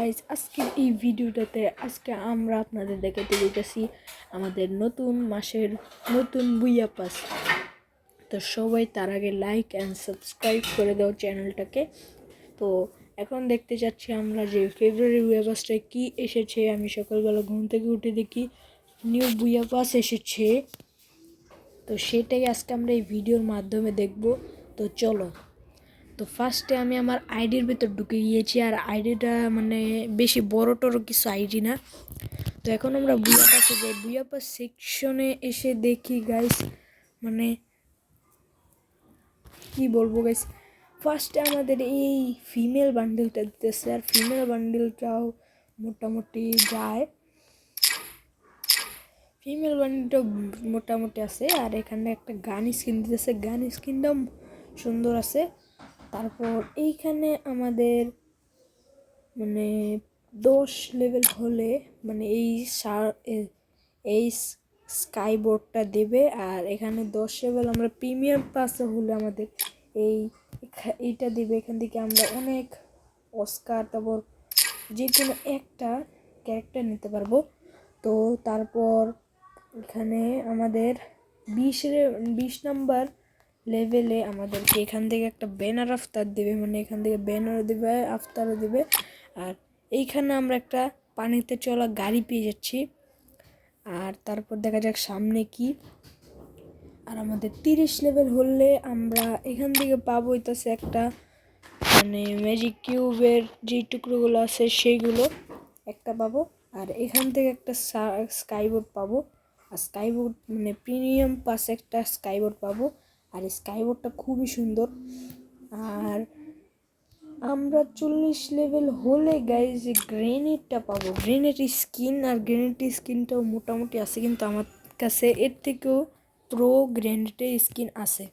Guys, আজকের এই ভিডিওটাতে আমরা আপনাদের দেখাতে যাইতেছি আমাদের নতুন মাসের নতুন বুইয়া পাস। তো সবাই তার আগে লাইক অ্যান্ড সাবস্ক্রাইব করে দাও চ্যানেলটাকে। তো এখন দেখতে যাচ্ছি আমরা যে ফেব্রুয়ারি বুইয়া পাসটায় কী এসেছে। আমি সকালবেলা ঘুম থেকে উঠে দেখি নিউ বুইয়া পাস এসেছে, তো সেটাই আজকে আমরা এই ভিডিওর মাধ্যমে দেখব। তো চলো। তো ফার্স্টে আমি আমার আইডির ভিতর ঢুকে গিয়েছি, আর আইডিটা মানে বেশি বড় টড়ো কিছু আইডি না। তো এখন আমরা বুইয়া পাসে যাই। বুইয়া পাস সেকশনে এসে দেখি গাইস, মানে কি বলবো গাইস, ফার্স্টে আমাদের এই ফিমেল বান্ডেলটা দিতেছে, আর ফিমেল বান্ডেলটাও মোটামুটি যায়, ফিমেল বান্ডেলটাও মোটামুটি আছে। আর এখানে একটা গান স্কিন দিতেছে, গান স্কিনটাও সুন্দর আছে। তারপর এইখানে আমাদের মানে 10 লেভেল হলে মানে এই স্কাই বোর্ডটা দেবে। আর এখানে 10 লেভেল আমরা প্রিমিয়াম পাসে হলে আমাদের এইটা দেবে। এখান থেকে আমরা অনেক অস্কার, তারপর যে কোনো একটা ক্যারেক্টার নিতে পারবো। তো তারপর এখানে আমাদের 20 নাম্বার লেভেলে আমাদেরকে এখান থেকে একটা ব্যানার আফতার দেবে, মানে এখান থেকে ব্যানারও দেবে, আফতারও দেবে। আর এইখানে আমরা একটা পানিতে চলা গাড়ি পেয়ে যাচ্ছি। আর তারপর দেখা যাক সামনে কি। আর আমাদের 30 লেভেল হলে আমরা এখান থেকে পাবো হইতেছে একটা মানে ম্যাজিক কিউবের যে টুকরোগুলো আছে সেইগুলো একটা পাবো। আর এখান থেকে একটা স্কাইবোর্ড পাবো। আর স্কাইবোর্ড মানে প্রিমিয়াম পাশে একটা স্কাইবোর্ড পাবো। আর স্কাইবোর্ডটা খুবই সুন্দর। আর আমরা 40 লেভেল হলে গাইজ যে গ্রেনেডটা পাবো, গ্রেনেড স্কিন। আর গ্রেনেড স্কিনটাও মোটামুটি আছে, কিন্তু আমার কাছে এর থেকেও প্রো গ্রেনেডের স্কিন আছে।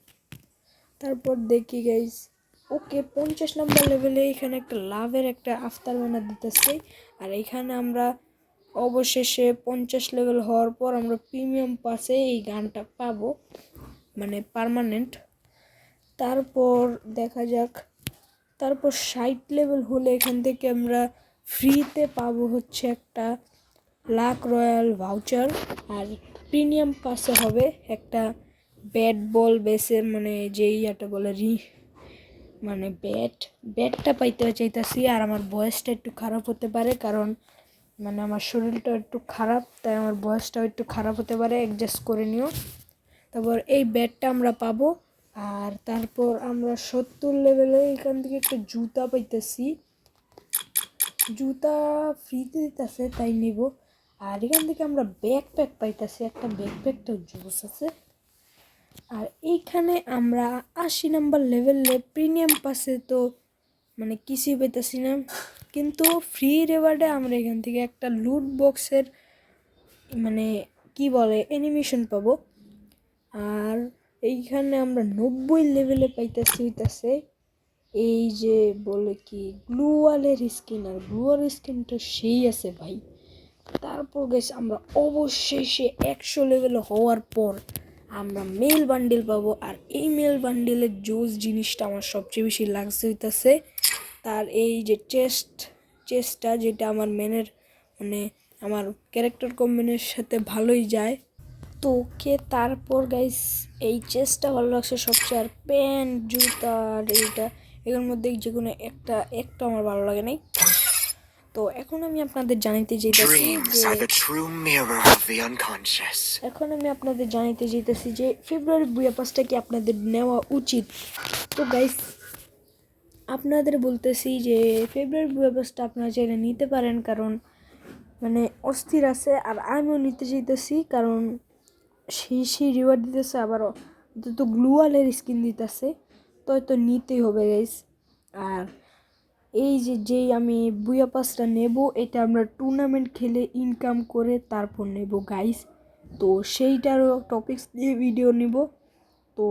তারপর দেখি গাইজ, ওকে 50 নাম্বার লেভেলে এখানে একটা লাভের একটা আফতার ব্যানার দিতেছে। আর এখানে আমরা অবশেষে 50 লেভেল হওয়ার পর আমরা প্রিমিয়াম পাসে এই গানটা পাবো, মানে পার্মানেন্ট। তারপর দেখা যাক, তারপর 60 লেভেল হলে এখান থেকে আমরা ফ্রিতে পাবো হচ্ছে একটা লাক রয়্যাল ভাউচার। আর প্রিমিয়াম পাসে হবে একটা ব্যাট বল বেসের মানে যেই একটা বলে মানে ব্যাটটা পাইতে চাইতেছি। আর আমার বয়সটা একটু খারাপ হতে পারে, কারণ মানে আমার শরীরটা একটু খারাপ, তাই আমার বয়সটাও একটু খারাপ হতে পারে, অ্যাডজাস্ট করে নিও। তারপর এই ব্যাটটা আমরা পাবো। আর তারপর আমরা 70 লেভেলে এখান থেকে একটা জুতা পাইতেছি, জুতা ফ্রিতে দিতেছে তাই নিব। আর এখান থেকে আমরা ব্যাকপ্যাক পাইতেছি, একটা ব্যাকপ্যাকটাও জুস আছে। আর এইখানে আমরা 80 নাম্বার লেভেলে প্রিমিয়াম পাসে তো মানে কিছুই পাইতেছি না, কিন্তু ফ্রি রেওয়ার্ডে আমরা এখান থেকে একটা লুট বক্সের মানে কি বলে অ্যানিমেশন পাবো। আর এইখানে আমরা 90 লেভেলে পাইতেছি হইতেছে এই যে বলে কি গ্লুওয়ালের স্কিন। আর গ্লুওয়াল স্কিনটা সেই আছে ভাই। তারপর গেছে আমরা অবশেষে 100 লেভেল হওয়ার পর আমরা মেল বান্ডিল পাবো। আর এই মেল বান্ডিলের জোস জিনিসটা আমার সবচেয়ে বেশি লাগছে হইতেছে তার এই যে চেস্টটা, যেটা আমার মেনের মানে আমার ক্যারেক্টার কম্বিনের সাথে ভালোই যায়। তো ওকে, তারপর গাইস এই চেস্টটা ভালো লাগছে সবচেয়ে। আর প্যান্ট, জুতা আর এইটা এগুলোর মধ্যে যে কোনো একটা আমার ভালো লাগে নাই। তো এখন আমি আপনাদের জানাইতে যেতেছি যে ফেব্রুয়ারি বুয়া পাসটা কি আপনাদের নেওয়া উচিত। তো গাইস আপনাদের বলতেছি যে ফেব্রুয়ারি বুয়া পাসটা আপনারা চাইলে নিতে পারেন, কারণ মানে অস্থির আছে। আর আমিও নিতে চাইতেছি, কারণ সেই রিওয়ার্ড দিতেছে, আবার তো গ্লুওয়ালের স্কিন দিতেছে, তো হয়তো নিতেই হবে গাইস। আর এই যেই আমি বুয়া পাসটা নেব, এটা আমরা টুর্নামেন্ট খেলে ইনকাম করে তারপর নেব গাইস। তো সেইটারও টপিকস দিয়ে ভিডিও নিব। তো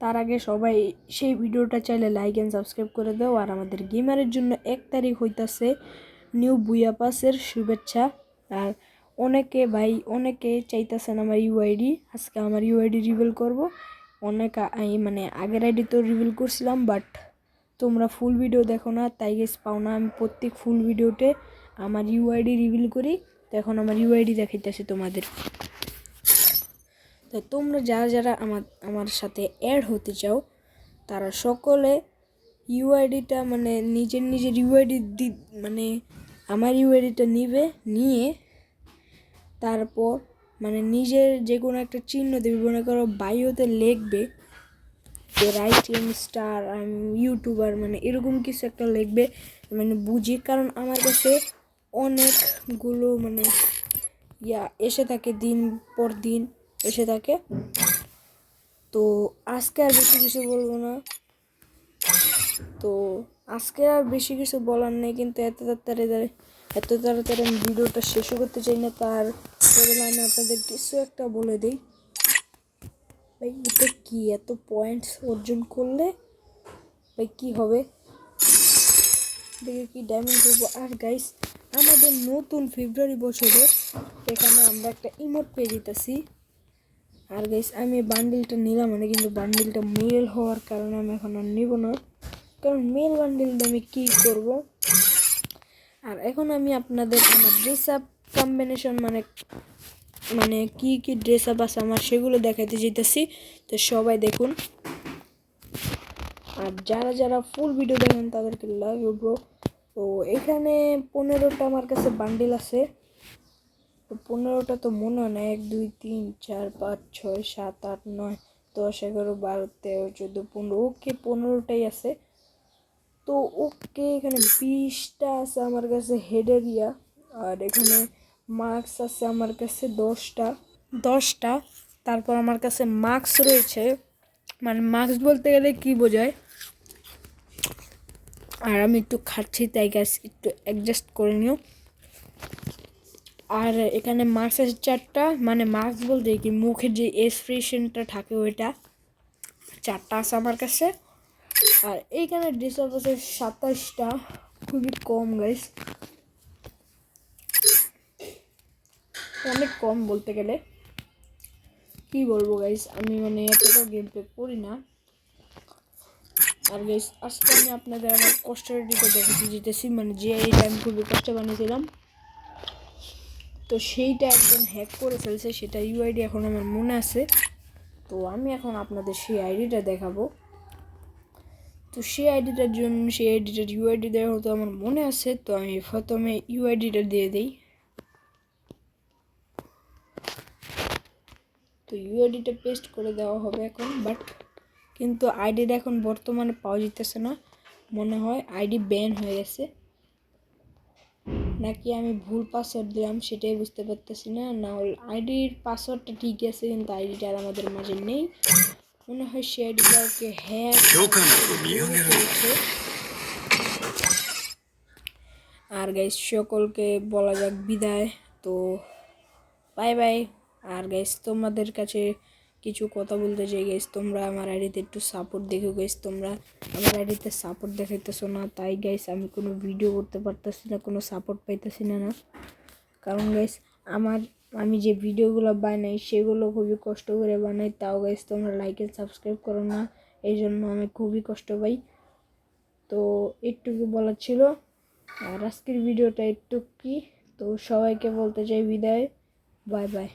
তার আগে সবাই সেই ভিডিওটা চাইলে লাইক অ্যান্ড সাবস্ক্রাইব করে দাও। আর আমাদের গেমারের জন্য 1 তারিখ হইতাছে নিউ বুয়া পাসের শুভেচ্ছা। আর অনেকে চাইতেছেন আমার ইউআইডি, আজকে আমার ইউআইডি রিভিল করব। মানে আগের আইডি তো রিভিল করছিলাম, বাট তোমরা ফুল ভিডিও দেখো না, তাই গাইস পাও না। আমি প্রত্যেক ফুল ভিডিওতে আমার ইউআইডি রিভিল করি, তো এখন আমার ইউআইডি দেখাইতেছে তোমাদের। তো তোমরা যারা যারা আমার সাথে অ্যাড হতে চাও তারা সকলে ইউআইডিটা মানে নিজের ইউআইডি মানে আমার ইউআইডিটা নিয়ে তারপর মানে নিজের যে কোনো একটা চিহ্ন দেবে, মনে করো বায়োতে লিখবে যে রাইটিং স্টার ইউটিউবার, মানে এরকম কিছু একটা লিখবে, মানে বুঝি। কারণ আমার কাছে অনেকগুলো মানে এসে থাকে, দিন পর দিন এসে থাকে। তো আজকে আর বেশি কিছু বলবো না, তো আজকে আর বেশি কিছু বলার নেই, কিন্তু এত তাড়াতাড়ি আমি ভিডিওটা শেষ করতে চাই না। তার বদলে আমি আপনাদের কিছু একটা বলে দিই। ভাই এটা কি, এত পয়েন্টস অর্জন করলে ভাই কি হবে, দেখে কি ডায়মন্ড করবো। আর গাইস আমাদের নতুন ফেব্রুয়ারি বছরে এখানে আমরা একটা ইমোট পেয়ে যেতেছি। আর গাইস আমি বান্ডিলটা নিলাম মানে, কিন্তু বান্ডিলটা মেল হওয়ার কারণে আমি এখন আর নিব না, কারণ মেল বান্ডিলটা আমি কী করব। আর এখন আমি আপনাদের আমার ড্রেস আপ কম্বিনেশন মানে কি কি ড্রেস আপ আছে আমার সেগুলো দেখাতে যেতেছি, তো সবাই দেখুন। আর যারা যারা ফুল ভিডিও দেখেন তাদেরকে লাভ ইউ ব্রো। তো এখানে 15টা আমার কাছে বান্ডিল আছে, তো 15টা তো মনে হয় না, 1 2 3 4 5 6 7 8 9 10 11 12 13 14 15, ওকে 15টাই আছে। তো ওকে এখানে 20টা আছে আমার কাছে হেডের আর এখানে মার্কস আছে আমার কাছে 10টা। তারপর আমার কাছে মার্কস রয়েছে, মানে মার্কস বলতে গেলে কি বোঝায়, আর আমি একটু খাচ্ছি তাই গাছ একটু অ্যাডজাস্ট করে নিও। আর এখানে মার্কস আছে 4টা, মানে মার্কস বলতে কি মুখের যে এক্সপ্রেশনটা থাকে ওইটা 4টা আছে আমার কাছে। আর এইখানে ডিসঅ্যাপ আছে 27টা, খুবই কম গাইস, অনেক কম বলতে গেলে। কি বলবো গাইস, আমি মানে এতটা গেম প্লে করি না। আর গাইস আজকে আমি আপনাদের আমার কষ্টের দিকে দেখাতে যেতেছি, মানে যে এইটা আমি খুবই কষ্টে বানিয়েছিলাম, তো সেইটা একজন হ্যাক করে ফেলছে, সেটা ইউআইডি এখন আমার মনে আছে। তো আমি এখন আপনাদের সেই আইডিটা দেখাবো। তো সেই আইডিটার ইউআইডি দেওয়া হতো আমার মনে আছে, তো আমি প্রথমে ইউআইডিটা দিয়ে দিই। তো ইউআইডিটা পেস্ট করে দেওয়া হবে এখন, বাট কিন্তু আইডিটা এখন বর্তমানে পাওয়া যেতেছে না, মনে হয় আইডি ব্যান হয়ে গেছে, নাকি আমি ভুল পাসওয়ার্ড দিলাম সেটাই বুঝতে পারতেছি না। না হলে আইডির পাসওয়ার্ডটা ঠিক আছে, কিন্তু আইডিটা আর আমাদের মাঝে নেই, মনে হয় সে আইডিটা ওকে হ্যাক করেছে। আর গাইস সকলকে বলা যাক বিদায়, তো বাই বাই। আর গাইস তোমাদের কাছে কিছু কথা বলতে চাই গাইস, তোমরা আমার আইডিতে একটু সাপোর্ট দেখো গাইস, তোমরা আমার আইডিতে সাপোর্ট দেখাইতেছো না, তাই গাইস আমি কোনো ভিডিও করতে পারতেছি না, কোনো সাপোর্ট পাইতেছি না। কারণ গাইস আমি যে ভিডিওগুলো বানাই সেগুলো খুবই কষ্ট করে বানাই, তাও গাইস তোমরা লাইক এন্ড সাবস্ক্রাইব করো না, এই জন্য আমি খুবই কষ্ট পাই। তো একটুকু বলার ছিল, আর আজকের ভিডিওটা একটু কি, তো সবাইকে বলতে চাই বিদায়, বাই বাই।